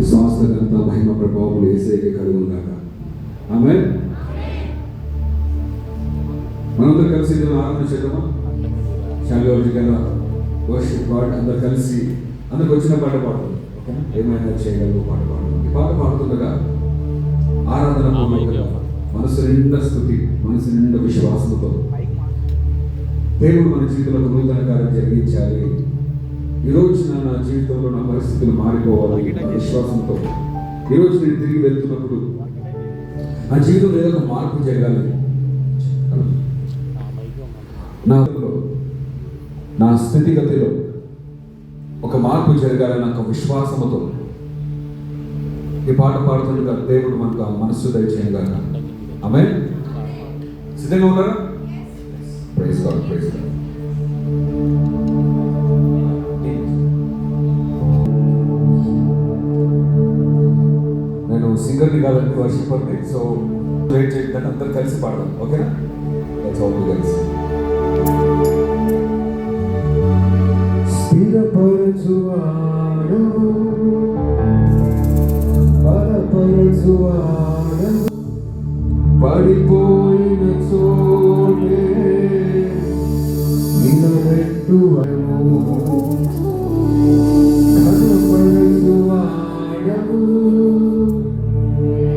స్వాస్థ ఘనత మహిమ ప్రభావములు యేసయ్యకే కలుగును గాక. ఆమేన్. మనందరూ కలిసి ఆరాధన చేద్దామా? శాలిగా వర్షిప్ గాడ్. అందరు కలిసి అందరికి వచ్చిన పాట పాడుతుంది. ఓకేనా? ఏమైనా చేయగలరు పాట పాడుతుంది. ఈ పాట పాడుతుండగా ఆరాధన పూర్వకంగా మనసు నిండా స్తుతి, మనసు నిండా విశ్వాసంతో దేవుడు మన జీవితంలో నూతన కార్యం జరిగించాలి. ఈరోజు నా జీవితంలో నా పరిస్థితులు మారిపోవాలి విశ్వాసంతో ఈరోజు నేను తిరిగి వెళ్తున్నప్పుడు నా జీవితంలో ఏదో ఒక మార్పు జరగాలి, నా స్థితిగతిలో ఒక మార్పు జరగాలని ఒక విశ్వాసంతో ఈ పాట పాడుతుండగా దేవుడు మనకు ఆ మనస్సు దయచేయగాక. ఆమేన్. సిద్ధంగా ఉన్నారా? Praise God, praise God. నేను సింగర్ని కాదండి, వర్షిపర్ని. సో వెయిట్ చేయడానికి అందరు కలిసి పాడదాం. ఓకేనా? That's all we guys. స్థిరపరచువాడు, బలపరచువాడు, పడిపోయిన చోటే నిలబెట్టువాడు, ఘనపరచువాడు,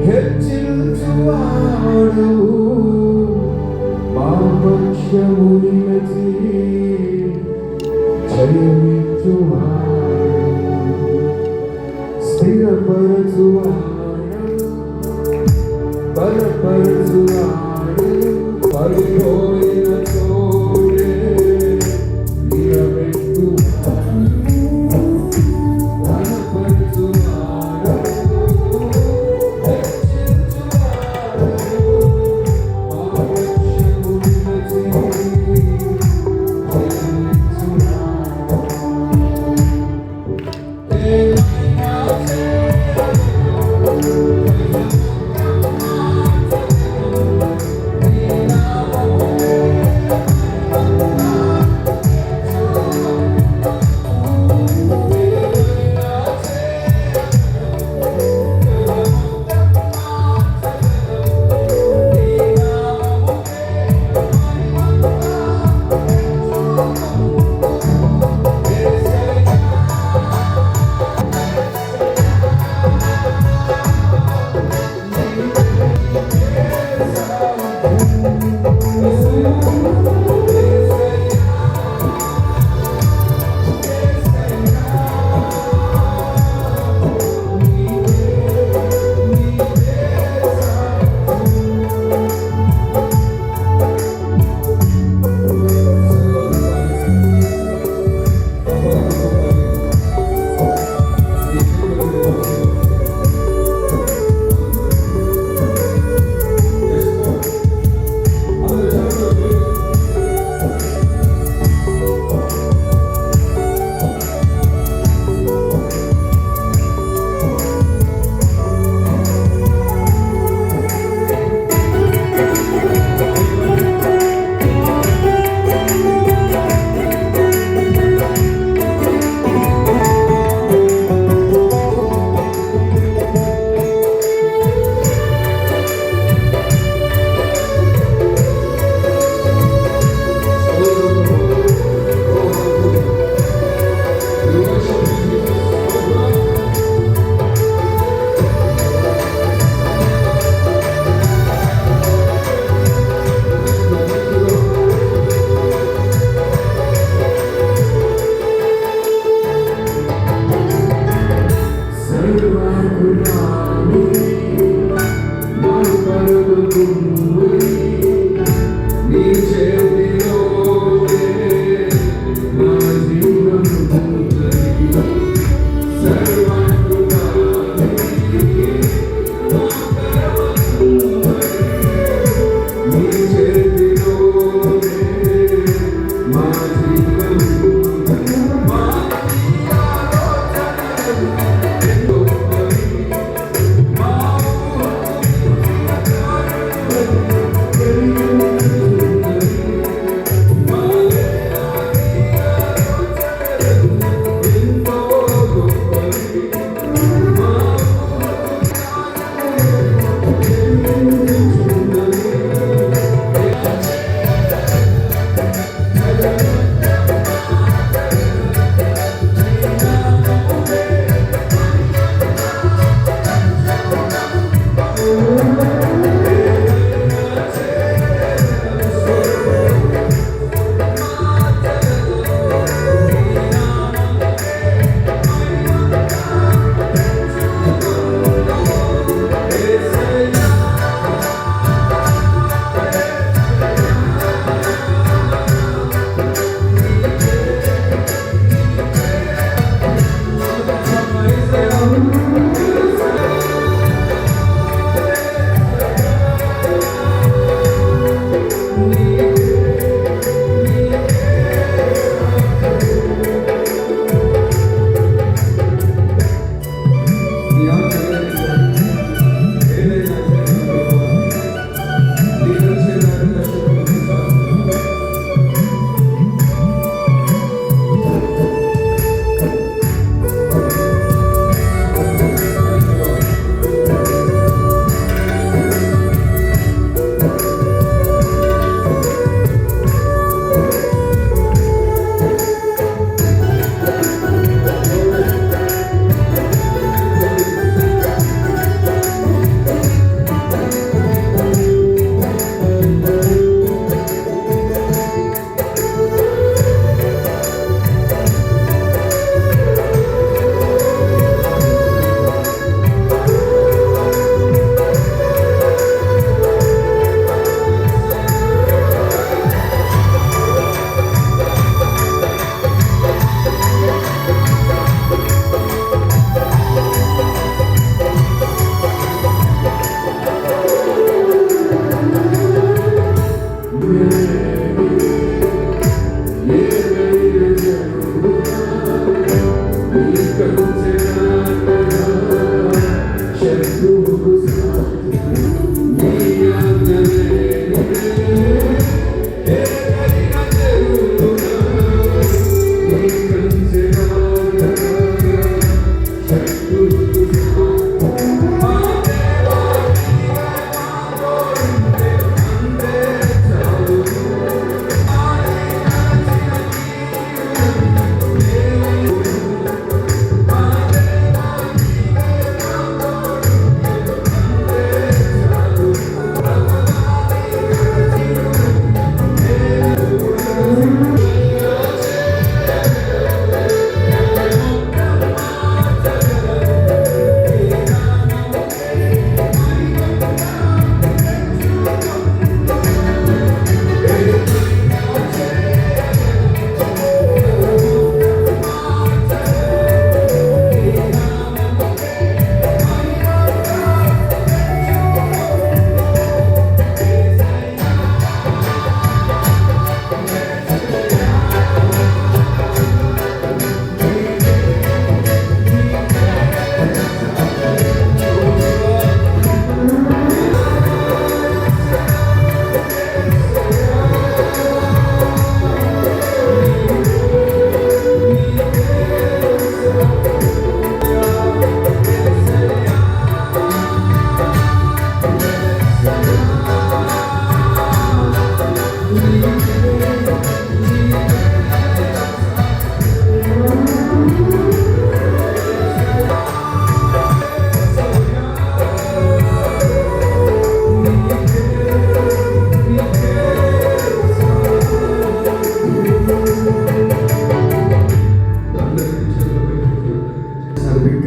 హెచ్చించువాడు, మా పక్షము నిలిచి జయమిచ్చువాడు, స్థిరపరచువాడు, బలపరచువాడు, పడిపోయిన చోటే నిలబెట్టువాడు, ఘనపరచువాడు, హెచ్చించువాడు, మా పక్షము నిలిచి జయమిచ్చువాడు.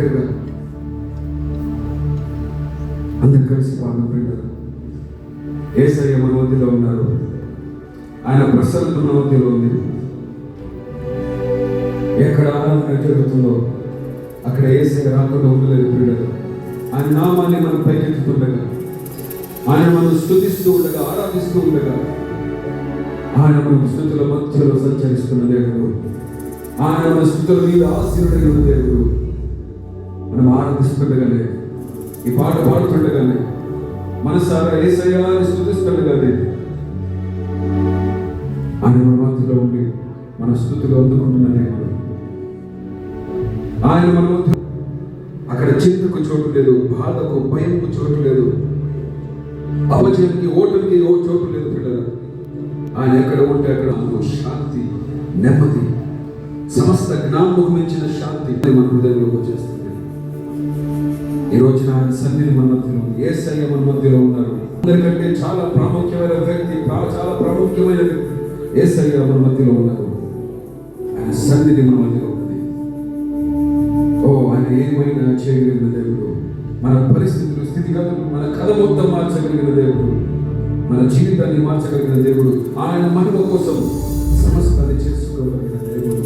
బిగ్గరగా అందరు కలిసి పాదం ప్రియులారా, యేసయ్య మన మధ్యలో ఉన్నారు. ఆయన ప్రసన్నత మన మధ్యలో ఉంది. ఎక్కడ ఆరాధన జరుగుతుందో అక్కడ యేసయ్య రాకుండా ఉండలేదు ప్రియులారా. ఆయన నామాన్ని మనం పైకెత్తుతుండగా, ఆయన మనం స్తుతిస్తూ ఉండగా, ఆరాధిస్తూ ఉండగా, ఆయన మన స్తుతుల మధ్యలో సంచరిస్తున్న దేవుడు, ఆయన మన స్తుతుల మీద ఆశీర్వదించిన దేవుడు. మనం ఆరాధిస్తుండగానే, ఈ పాట పాడుతుండగానే, మనసారా యేసయ్యని స్తుతిస్తుండగానే ఆయన మన మధ్యలో ఉండి మన స్తుతులు అందుకుంటున్న దేవుడు. ఆయన మన మధ్య అక్కడ చింతకు చోటు లేదు, బాధకు భయంకు చోటు లేదు, అవజయానికి ఓటమికి చోటు లేదు పిల్లలు. ఆయన ఎక్కడ ఉంటే అక్కడ శాంతి, నెమ్మది, సమస్త జ్ఞానముకు మించిన శాంతి మన హృదయంలోకి వచ్చేస్తుంది. ఈ రోజున ఆయన సన్నిధి మన మధ్యలో, యేసయ్య మన మధ్యలో ఉన్నారు. అందరికంటే చాలా ప్రాముఖ్యమైన వ్యక్తి, చాలా ప్రాముఖ్యమైన వ్యక్తి యేసయ్య మన మధ్యలో ఉన్నారు. ఆయన సన్నిధి మన మధ్యలో ఉంది. ఆయన ఏమైనా చేయగలిగిన దేవుడు, మన పరిస్థితులు, స్థితిగతులు, మన కథ మొత్తం మార్చగలిగిన దేవుడు, మన జీవితాన్ని మార్చగలిగిన దేవుడు, ఆయన మహిమ కోసం సమస్తాన్ని చేసుకోగలిగిన దేవుడు.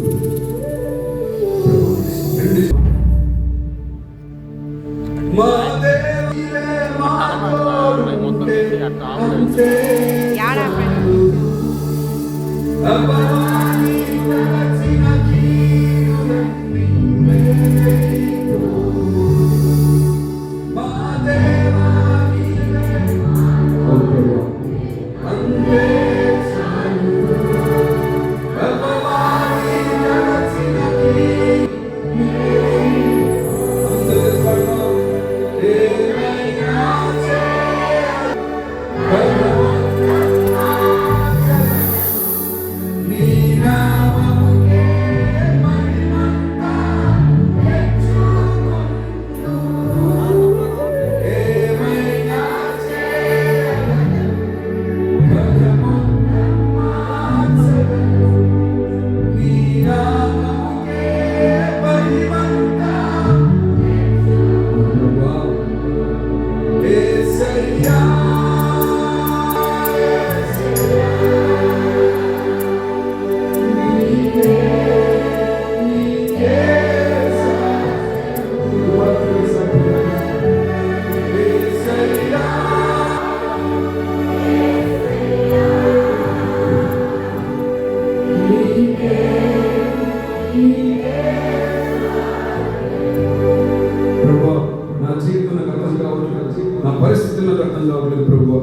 నా పరిస్థితులకు అర్థం కావట్లేదు ప్రభు,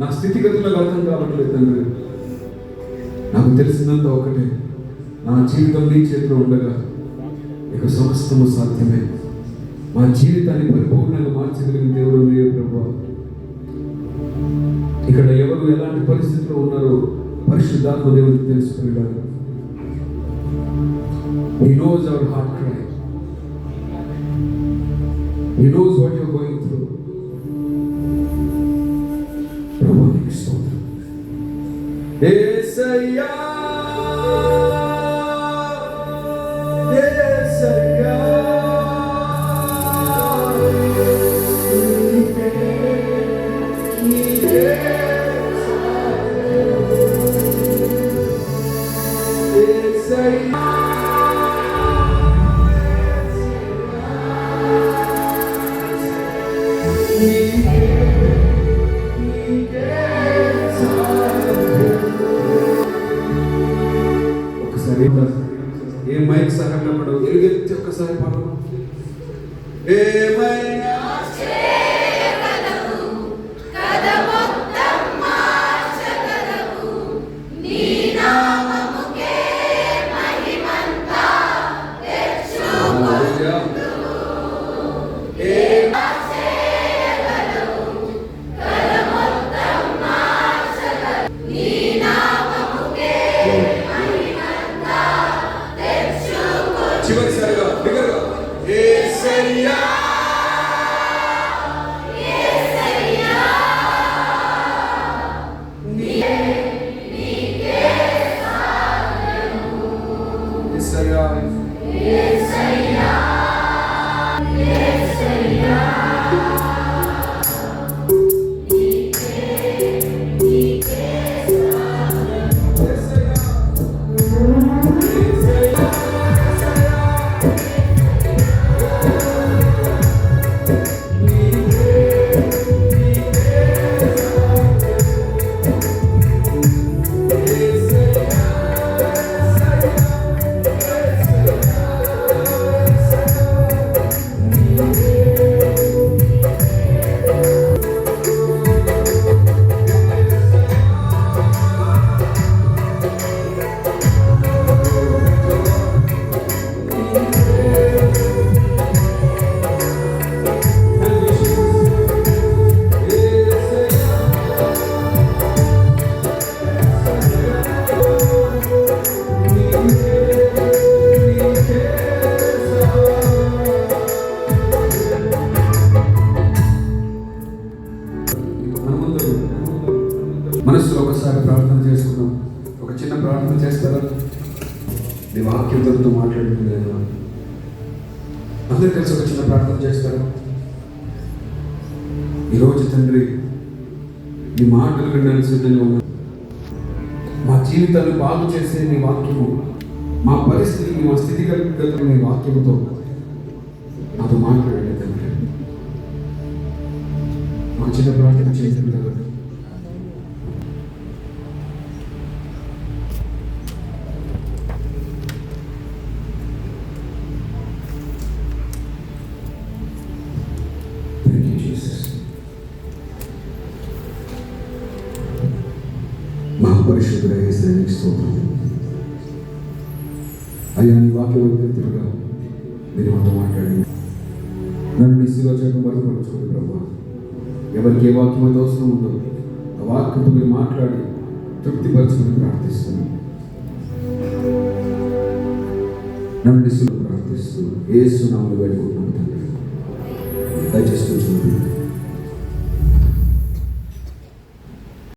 నా స్థితిగతులకు అర్థం కావట్లేదు తండ్రి. నాకు తెలిసినంత ఒకటే, నా జీవితం నీ చేతిలో ఉండగా ఇక సమస్తము సాధ్యమే. మా జీవితాన్ని పరిపూర్ణంగా మార్చగలిగిన దేవుడు నీవే ప్రభు. ఇక్కడ ఎవరు ఎలాంటి పరిస్థితిలో ఉన్నారో పరిశుద్ధాత్మ దేవుడికి తెలుసుకున్నాడు. He knows our heart cry. He knows what you're going through. ప్రభువునికి స్తోత్రం. యేసయ్యా, యేసయ్యా, ఏ మైక్ సహాయం పడవు, ఎలుగెత్తి ఒక్కసారి పాడము. ఏమైనా చివరిసారిగా బిగ్గరగా యేసయ్యా, వాక్యంతో మాట్లాడుతుంది ఆయన. అందరు కలిసి ఒక చిన్న ప్రార్థన చేస్తారు. ఈరోజు తండ్రి నీ మాటలు వినడానికి సిద్ధంగా ఉన్నాను. మా జీవితాన్ని బాగు చేసే నీ వాక్యము, మా పరిస్థితిని, మా స్థితిగతులను నీ వాక్యముతో నాతో మాట్లాడండి తండ్రి. ఒక చిన్న ప్రార్థన చేసింది కదా. మహాపరిశుద్ధుడ యేసయ్యకి స్తోత్రం. అయ్యా నీ వాక్య వ్యక్తిగా మీరు మాతో మాట్లాడండి. నన్ను నీ శిలువ చేత బలపరచుకోండి ప్రభా. ఎవరికి ఏ వాక్యం అయితే అవసరం ఉందో ఆ వాక్యంతో మీరు మాట్లాడి తృప్తిపరచుకొని ప్రార్థిస్తున్నాను. నన్ను నీ శిలువ ప్రార్థిస్తూ యేసు నామములో వేడుకుంటున్నాను తండ్రి. దయచేసి